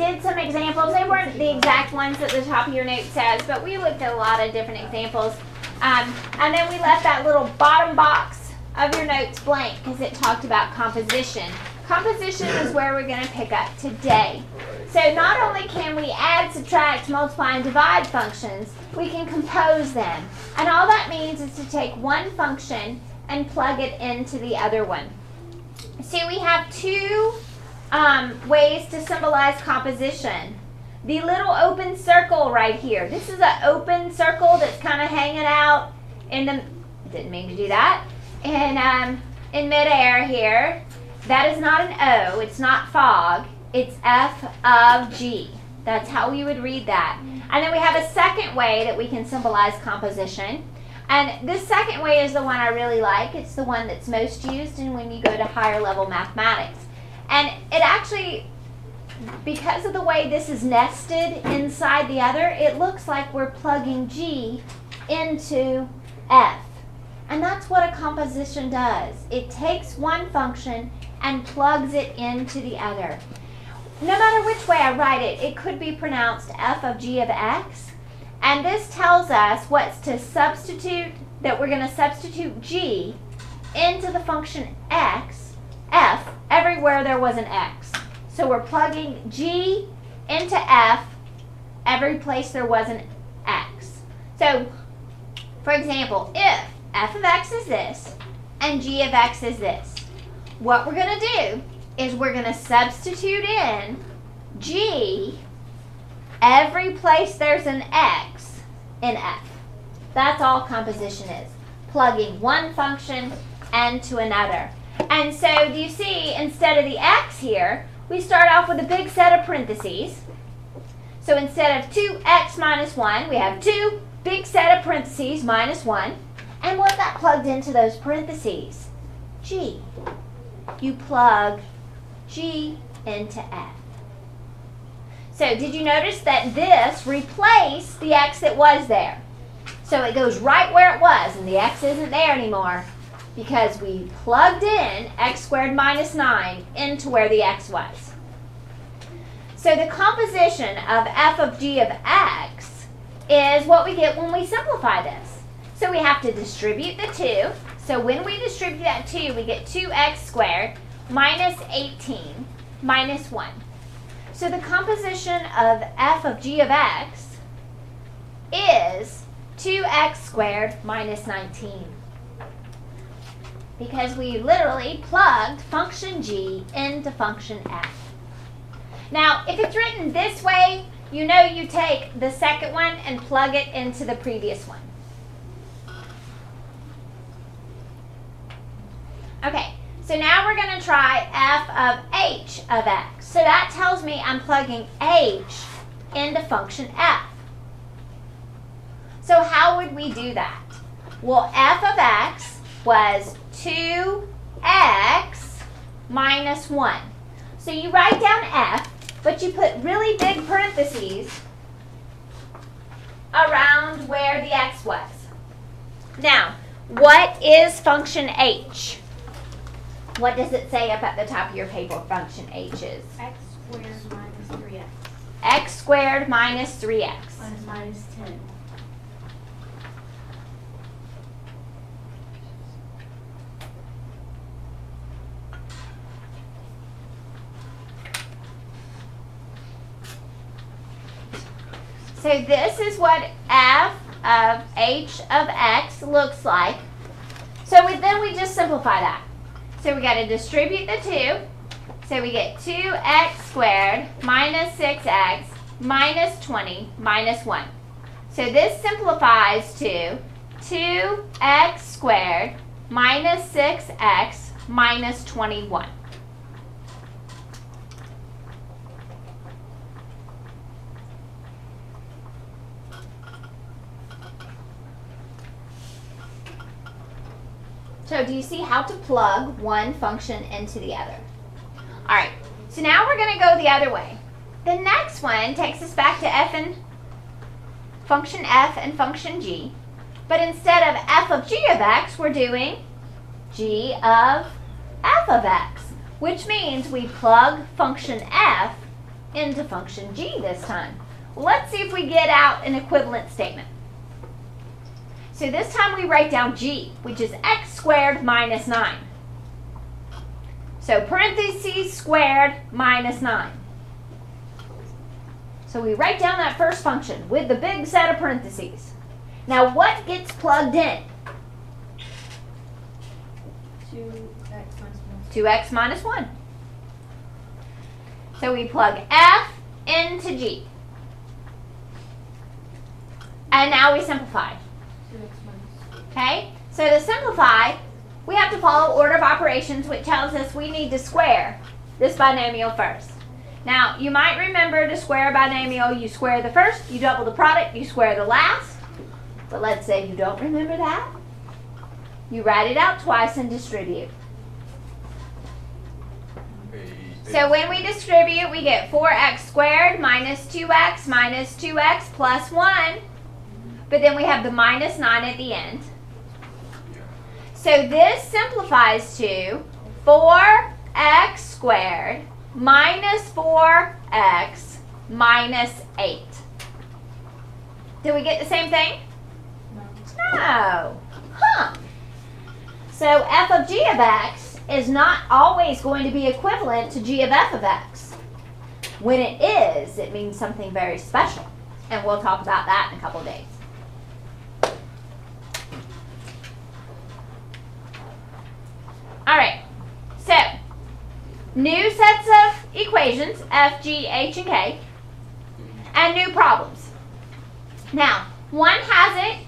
did some examples. They weren't the exact ones that the top of your note says, but we looked at a lot of different examples. And then we left that little bottom box of your notes blank because it talked about composition. Composition is where we're going to pick up today. So not only can we add, subtract, multiply, and divide functions, we can compose them. And all that means is to take one function and plug it into the other one. See, we have two ways to symbolize composition. The little open circle right here. This is an open circle that's kind of hanging out in the, didn't mean to do that, in midair here. That is not an O, it's not fog, it's F of G. That's how we would read that. And then we have a second way that we can symbolize composition. And this second way is the one I really like. It's the one that's most used in when you go to higher level mathematics. And it actually, because of the way this is nested inside the other, it looks like we're plugging G into F. And that's what a composition does. It takes one function and plugs it into the other. No matter which way I write it, it could be pronounced F of G of X. And this tells us what's to substitute, that we're going to substitute G into the function F, everywhere there was an X. So we're plugging G into F every place there was an X. So, for example, if F of X is this and G of X is this, what we're going to do is we're going to substitute in G every place there's an X in F. That's all composition is, plugging one function into another. And so do you see, instead of the X here, we start off with a big set of parentheses. So instead of 2x minus 1, we have 2 big set of parentheses minus 1. And what got plugged into those parentheses? G. You plug G into F. So did you notice that this replaced the X that was there? So it goes right where it was, and the X isn't there anymore because we plugged in x squared minus 9 into where the X was. So the composition of F of G of X is what we get when we simplify this. So we have to distribute the 2. So when we distribute that 2, we get 2x squared minus 18 minus 1. So the composition of F of G of X is 2x squared minus 19. Because we literally plugged function G into function F. Now, if it's written this way, you know you take the second one and plug it into the previous one. Okay, so now we're going to try F of H of X. So that tells me I'm plugging H into function F. So how would we do that? Well, F of X was 2x minus 1. So you write down F, but you put really big parentheses around where the X was. Now, what is function H? What does it say up at the top of your paper function H is? X squared minus 3x. X squared minus 3x. Minus 10. So this is what F of H of X looks like. So then we just simplify that. So we got to distribute the 2. So we get 2x squared minus 6x minus 20 minus 1. So this simplifies to 2x squared minus 6x minus 21. So do you see how to plug one function into the other? All right, so now we're going to go the other way. The next one takes us back to function F and function G. But instead of F of G of X, we're doing G of F of X, which means we plug function F into function g this time. Well, let's see if we get out an equivalent statement. So this time we write down g, which is x squared minus 9. So parentheses squared minus 9. So we write down that first function with the big set of parentheses. Now what gets plugged in? 2x minus 1. So we plug f into g. And now we simplify. Okay? So to simplify, we have to follow order of operations, which tells us we need to square this binomial first. Now, you might remember to square a binomial, you square the first, you double the product, you square the last. But let's say you don't remember that. You write it out twice and distribute. So when we distribute, we get 4x squared minus 2x plus 1. But then we have the minus 9 at the end. So this simplifies to 4x squared minus 4x minus 8. Did we get the same thing? No. Huh. So f of g of x is not always going to be equivalent to g of f of x. When it is, it means something very special. And we'll talk about that in a couple of days. All right, so new sets of equations, f, g, h, and k, and new problems. Now, one has it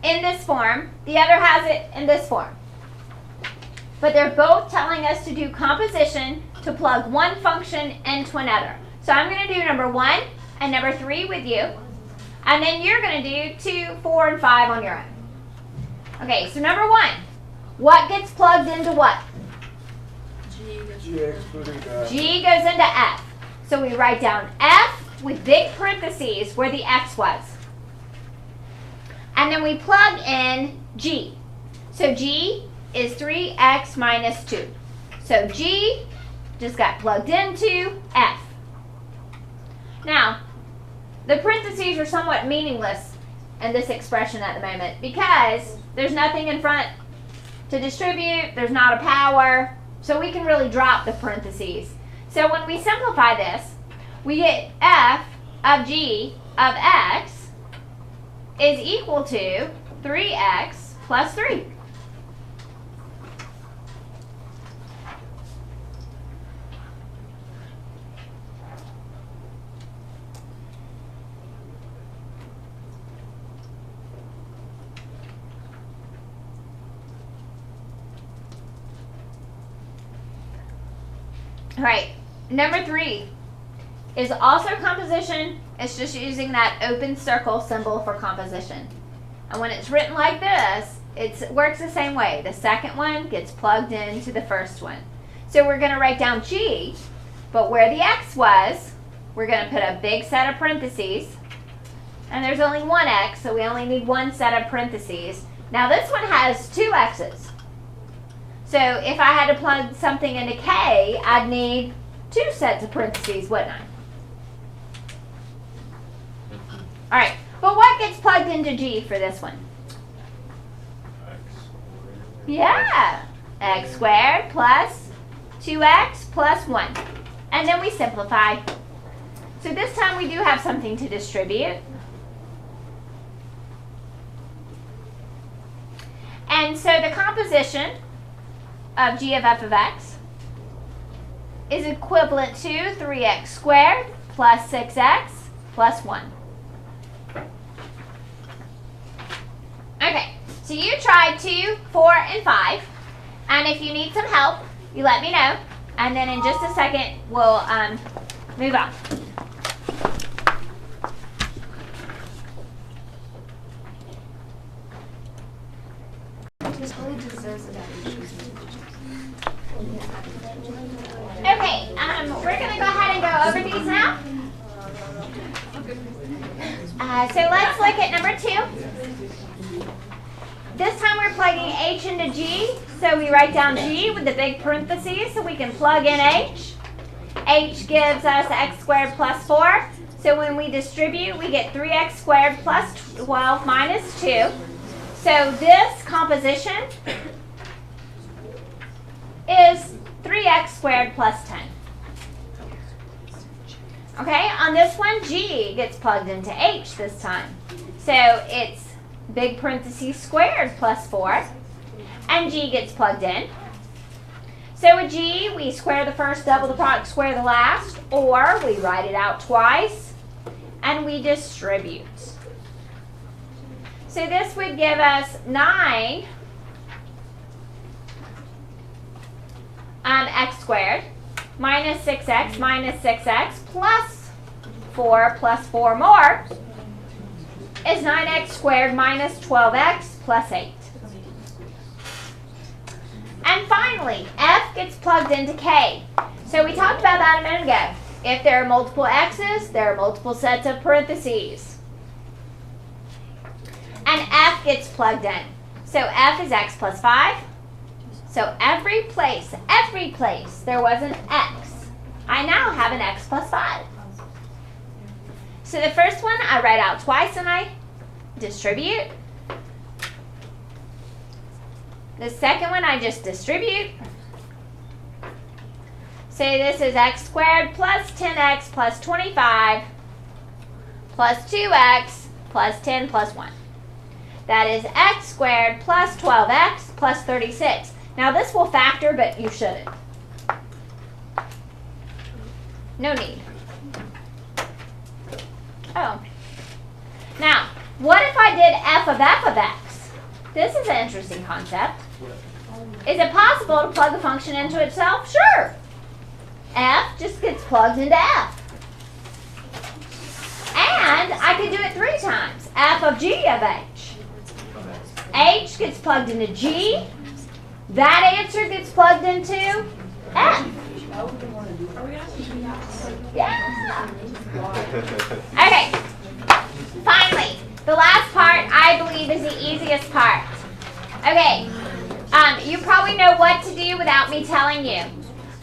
in this form, the other has it in this form. But they're both telling us to do composition to plug one function into another. So I'm going to do number 1 and number 3 with you, and then you're going to do 2, 4, and 5 on your own. Okay, so number 1. What gets plugged into what? G goes into F. So we write down F with big parentheses where the X was. And then we plug in G. So G is 3x minus 2. So G just got plugged into F. Now, the parentheses are somewhat meaningless in this expression at the moment because there's nothing in front to distribute, there's not a power, so we can really drop the parentheses. So when we simplify this, we get f of g of x is equal to 3x plus 3. All right, number 3 is also composition. It's just using that open circle symbol for composition. And when it's written like this, it works the same way. The second one gets plugged into the first one. So we're going to write down G, but where the X was, we're going to put a big set of parentheses. And there's only one X, so we only need one set of parentheses. Now this one has 2 X's. So if I had to plug something into K, I'd need 2 sets of parentheses, wouldn't I? All right, but what gets plugged into G for this one? Yeah, x squared plus 2x plus 1. And then we simplify. So this time we do have something to distribute. And so the composition of g of f of x is equivalent to 3x squared plus 6x plus 1. Okay, so you tried 2, 4, and 5, and if you need some help, you let me know, and then in just a second, we'll move on. Okay, we're going to go ahead and go over these now. So let's look at number 2. This time we're plugging H into G, so we write down G with the big parentheses so we can plug in H. H gives us x squared plus 4. So when we distribute, we get 3x squared plus 12 minus 2. So this composition is 3x squared plus 10. Okay, on this one, G gets plugged into H this time. So it's big parentheses squared plus 4, and G gets plugged in. So with G, we square the first, double the product, square the last, or we write it out twice, and we distribute. So this would give us 9 x squared minus 6x plus 4 plus 4 more is 9x squared minus 12x plus 8. And finally, F gets plugged into K. So we talked about that a minute ago. If there are multiple x's, there are multiple sets of parentheses. And F gets plugged in. So F is x plus 5. So every place there was an x, I now have an x plus 5. So the first one I write out twice and I distribute. The second one I just distribute. So this is x squared plus 10x plus 25 plus 2x plus 10 plus 1. That is x squared plus 12x plus 36. Now this will factor, but you shouldn't. No need. Oh. Now, what if I did f of x? This is an interesting concept. Is it possible to plug a function into itself? Sure. F just gets plugged into f. And I could do it 3 times. F of g of h. H gets plugged into g. That answer gets plugged into f. Yeah. Okay. Finally, the last part I believe is the easiest part. Okay. You probably know what to do without me telling you.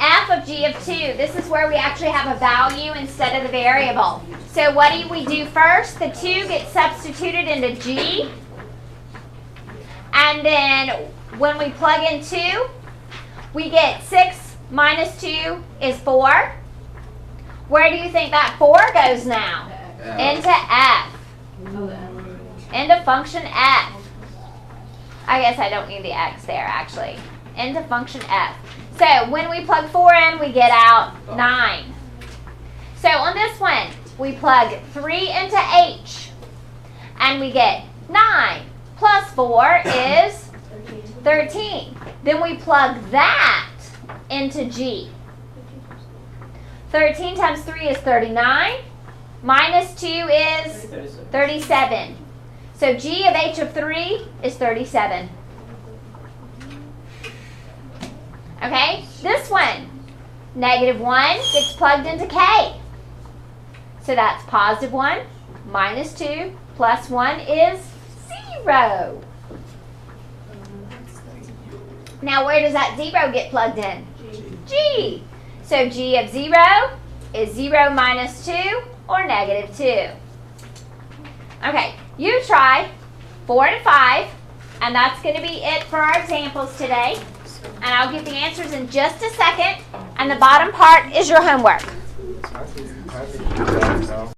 F of g of 2. This is where we actually have a value instead of the variable. So what do we do first? The 2 gets substituted into g. And then when we plug in 2, we get 6 minus 2 is 4. Where do you think that 4 goes now? Into f. Into function f. I guess I don't need the x there, actually. Into function f. So when we plug 4 in, we get out 9. So on this one, we plug 3 into h. And we get 9 plus 4 is 13. Then we plug that into g. 13 times 3 is 39. Minus 2 is 37. So g of h of 3 is 37. Okay, this one, negative 1 gets plugged into k. So that's positive 1 minus 2 plus 1 is 0. Now where does that 0 get plugged in? G. So g of 0 is 0 minus 2 or negative 2. Okay, you try 4 and 5, and that's going to be it for our examples today. And I'll get the answers in just a second, and the bottom part is your homework.